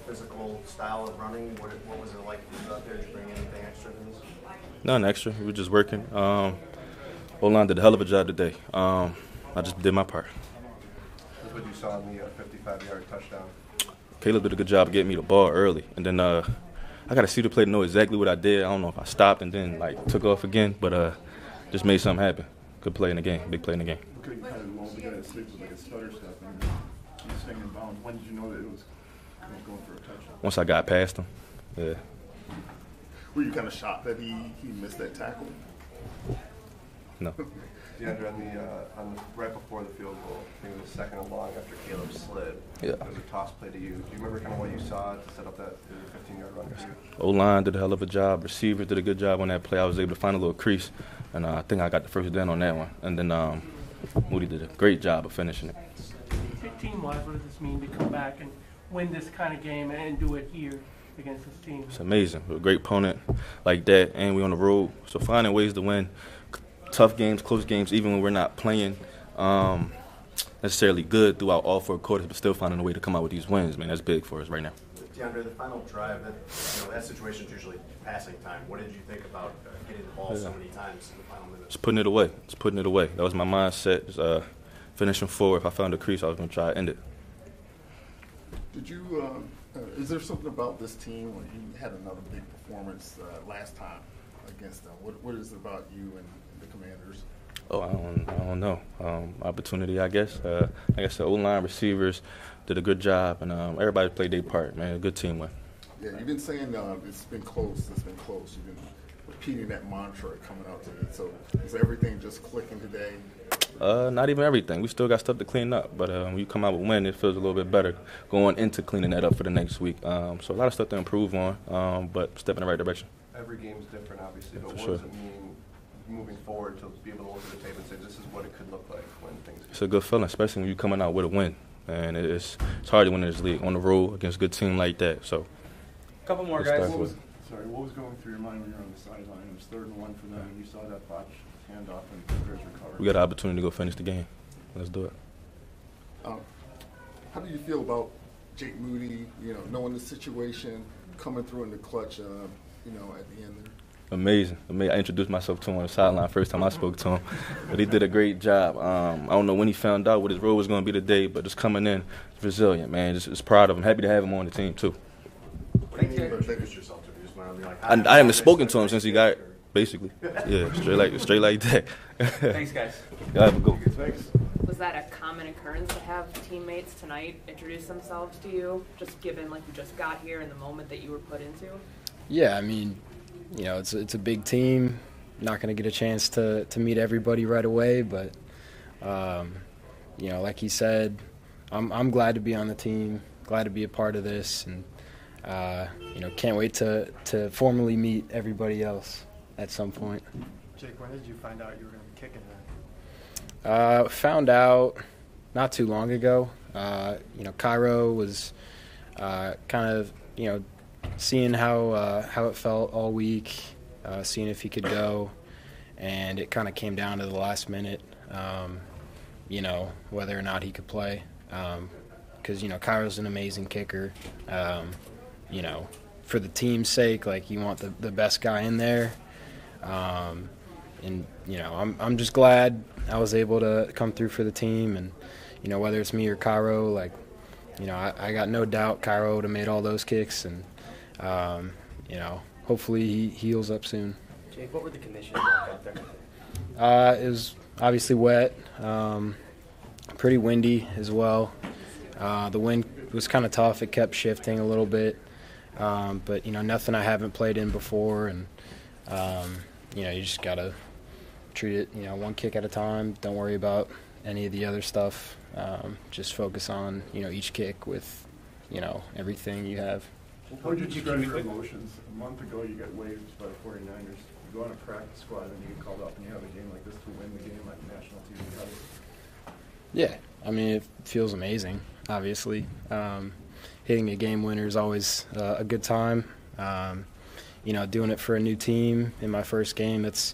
physical style of running? What was it like for you out there? Did you bring anything extra to this? Nothing extra. We were just working. O-line did a hell of a job today. I just did my part. That's what you saw in the 55-yard touchdown. Caleb did a good job of getting me the ball early, and then I got to see the play to know exactly what I did. I don't know if I stopped and then took off again, but just made something happen. Good play in the game, big play in the game. Okay, you kind of lulled the guy to sleep with a stutter step, and he's staying in bounds. When did you know that it was going for a touchdown? Once I got past him, yeah. Were you kind of shocked that he missed that tackle? No. DeAndre, right before the field goal, I think it was second and long after Caleb slid. Yeah. It was a toss play to you. Do you remember kind of what you saw to set up that 15-yard run for you? O-line did a hell of a job. Receivers did a good job on that play. I was able to find a little crease, and I think I got the first down on that one. And then Moody did a great job of finishing it. Team-wise, what does this mean to come back and win this kind of game and do it here against this team? It's amazing. We're a great opponent like that, and we're on the road. So finding ways to win tough games, close games, even when we're not playing necessarily good throughout all 4 quarters, but still finding a way to come out with these wins, man, that's big for us right now. DeAndre, the final drive, that situation is usually passing time. What did you think about getting the ball so many times in the final minutes? Just putting it away. Just putting it away. That was my mindset. Just finishing forward. If I found a crease, I was going to try to end it. Did you? Is there something about this team when you had another big performance last time against them? What is it about you and the Commanders? Oh, I don't know. Opportunity, I guess. Like I said, O-line receivers did a good job, and everybody played their part, man. A good team win. Yeah, you've been saying it's been close. It's been close. You've been repeating that mantra coming out to it. So is everything just clicking today? Not even everything. We still got stuff to clean up, but when you come out with win, it feels a little bit better going into cleaning that up for the next week. So a lot of stuff to improve on, but step in the right direction. Every game's different, obviously, but for what sure. does it mean moving forward to be able to look at the tape and say this is what it could look like when things It's a good feeling, especially when you're coming out with a win. And it's hard to win in this league on the road against a good team like that. So, couple more guys. What was going through your mind when you were on the sideline? It was 3rd and 1 for them, and you saw that botch handoff and the Bears recovered. we got an opportunity to go finish the game. Let's do it. How do you feel about Jake Moody, knowing the situation, coming through in the clutch, at the end there? Amazing. I introduced myself to him on the sideline first time I spoke to him. But he did a great job. I don't know when he found out what his role was going to be today, but just coming in, resilient, man. Just proud of him. Happy to have him on the team, too. What do you introduce yourself to? Just want to be like, I haven't spoken to him since he got it, basically. Yeah, straight like that. Thanks, guys. Y'all have a good one. Thanks. Was that a common occurrence to have teammates tonight introduce themselves to you, just given you just got here and the moment that you were put into? Yeah, I mean, it's a big team. Not going to get a chance to meet everybody right away, but like he said, I'm glad to be on the team, glad to be a part of this, and can't wait to formally meet everybody else at some point. Jake, when did you find out you were going to be kicking that? Found out not too long ago. Cairo was kind of seeing how it felt all week, seeing if he could go, and it kind of came down to the last minute, whether or not he could play, because Cairo's an amazing kicker. For the team's sake, you want the best guy in there, and I'm just glad I was able to come through for the team, and whether it's me or Cairo, I got no doubt Cairo would have made all those kicks, and hopefully he heals up soon. Jake, what were the conditions like out there? It was obviously wet, pretty windy as well. The wind was kind of tough. It kept shifting a little bit, but nothing I haven't played in before, and you just gotta treat it one kick at a time. Don't worry about any of the other stuff. Just focus on each kick with everything you have. How did you describe your emotions? A month ago, you got waived by the 49ers. You go on a practice squad, and you get called up, and you have a game like this to win the game like national TV. Yeah, I mean, it feels amazing, obviously. Hitting a game winner is always a good time. Doing it for a new team in my first game, it's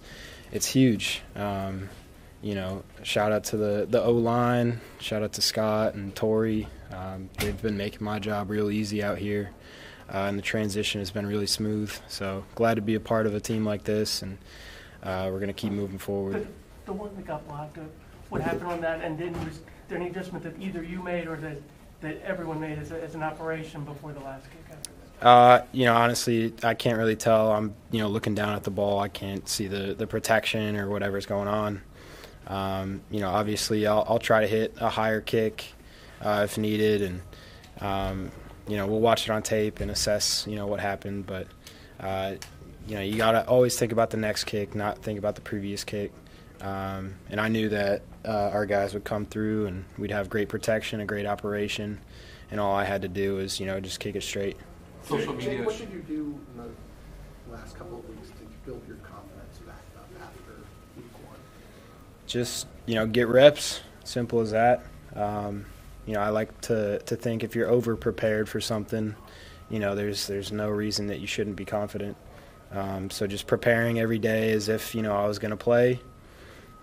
huge. Shout out to the O-line, shout out to Scott and Torrey. They've been making my job real easy out here, and the transition has been really smooth. So glad to be a part of a team like this, and we're going to keep moving forward. The one that got blocked, what happened on that, and was there any adjustment that either you made or that everyone made as an operation before the last kick after that? Honestly, I can't really tell. I'm, looking down at the ball. I can't see the protection or whatever's going on. Obviously I'll try to hit a higher kick if needed, and we'll watch it on tape and assess what happened. But you gotta always think about the next kick, not think about the previous kick. And I knew that our guys would come through and we'd have great protection, a great operation, and all I had to do was just kick it straight. Social media. Jake, what did you do in the last couple of weeks to build your confidence back up after week one? Just get reps, simple as that. I like to think if you're over prepared for something, there's no reason that you shouldn't be confident. So just preparing every day as if I was going to play.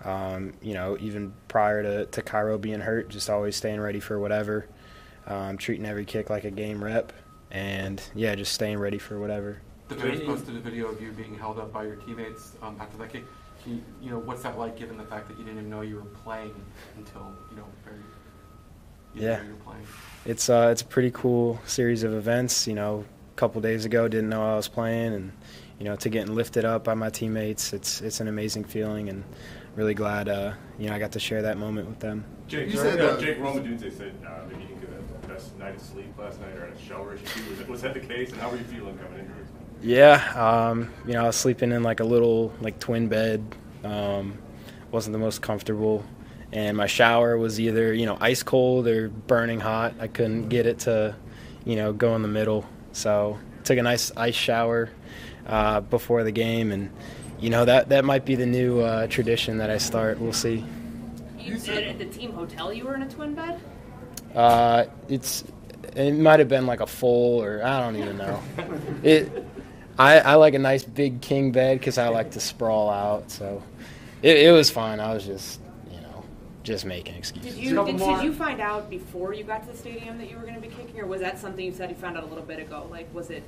Even prior to Cairo being hurt, just always staying ready for whatever, treating every kick like a game rep, and just staying ready for whatever. The Bears posted a video of you being held up by your teammates after that kick. What's that like, given the fact that you didn't even know you were playing until you were playing? It's a pretty cool series of events. A couple days ago, didn't know I was playing, and to getting lifted up by my teammates, it's an amazing feeling, and really glad I got to share that moment with them. Jake, Jake Romadunze said that you didn't get the best night of sleep last night or a shower issue. Was that the case, and how were you feeling coming into it? Yeah, I was sleeping in like a little twin bed. Wasn't the most comfortable, and my shower was either ice cold or burning hot. I couldn't get it to go in the middle, so took a nice ice shower before the game, and that might be the new tradition that I start. We'll see. You said at the team hotel you were in a twin bed? It might have been like a full, or I don't even know. I like a nice big king bed because I like to sprawl out. So it was fine. I was just making excuses. Did you find out before you got to the stadium that you were going to be kicking, or was that something you said you found out a little bit ago? Like, was it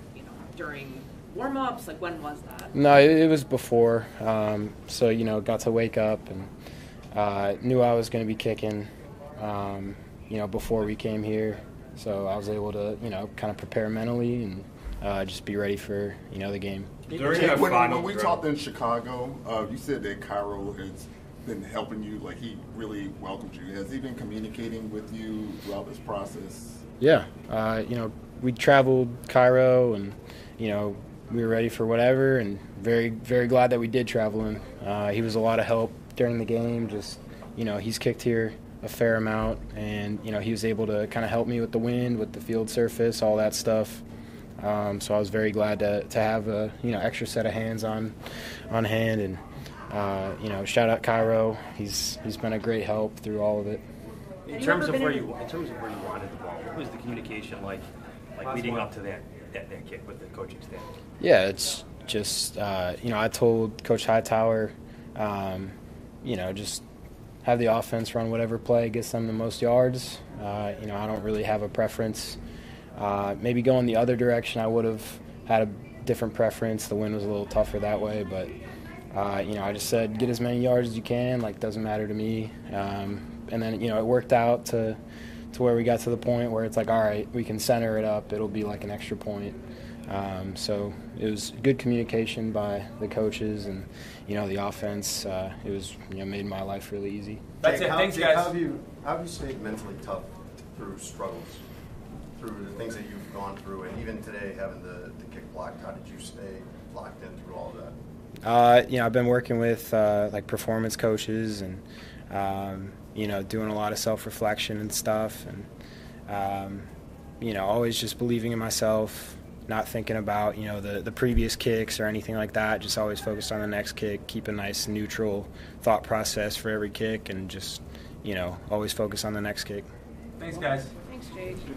during warm-ups? Like, when was that? No, it was before. So got to wake up and knew I was going to be kicking. Before we came here, so I was able to kind of prepare mentally and just be ready for the game. Jake, when we talked in Chicago, you said that Cairo has been helping you, like he really welcomed you. Has he been communicating with you throughout this process? Yeah, we traveled Cairo, and we were ready for whatever, and very, very glad that we did travel. And he was a lot of help during the game. Just he's kicked here a fair amount, and he was able to kind of help me with the wind, with the field surface, all that stuff. So I was very glad to have a extra set of hands on hand, and shout out Cairo. He's been a great help through all of it. In terms of where you wanted the ball, what was the communication like leading up to that kick with the coaching staff? Yeah, it's just I told Coach Hightower, just have the offense run whatever play gets them the most yards. I don't really have a preference. Maybe going the other direction, I would have had a different preference. The wind was a little tougher that way, but I just said get as many yards as you can. Doesn't matter to me. And then it worked out to where we got to the point where it's like, all right, we can center it up. It'll be like an extra point. So it was good communication by the coaches and the offense. It was made my life really easy. That's it. Thanks, guys. How have you stayed mentally tough through struggles, through the things that you've gone through, and even today having the kick blocked? How did you stay locked in through all of that? I've been working with performance coaches and doing a lot of self-reflection and stuff, and always just believing in myself. Not thinking about, the previous kicks or anything like that, just always focused on the next kick, keep a nice neutral thought process for every kick, and just, always focus on the next kick. Thanks, guys. Thanks, Jake.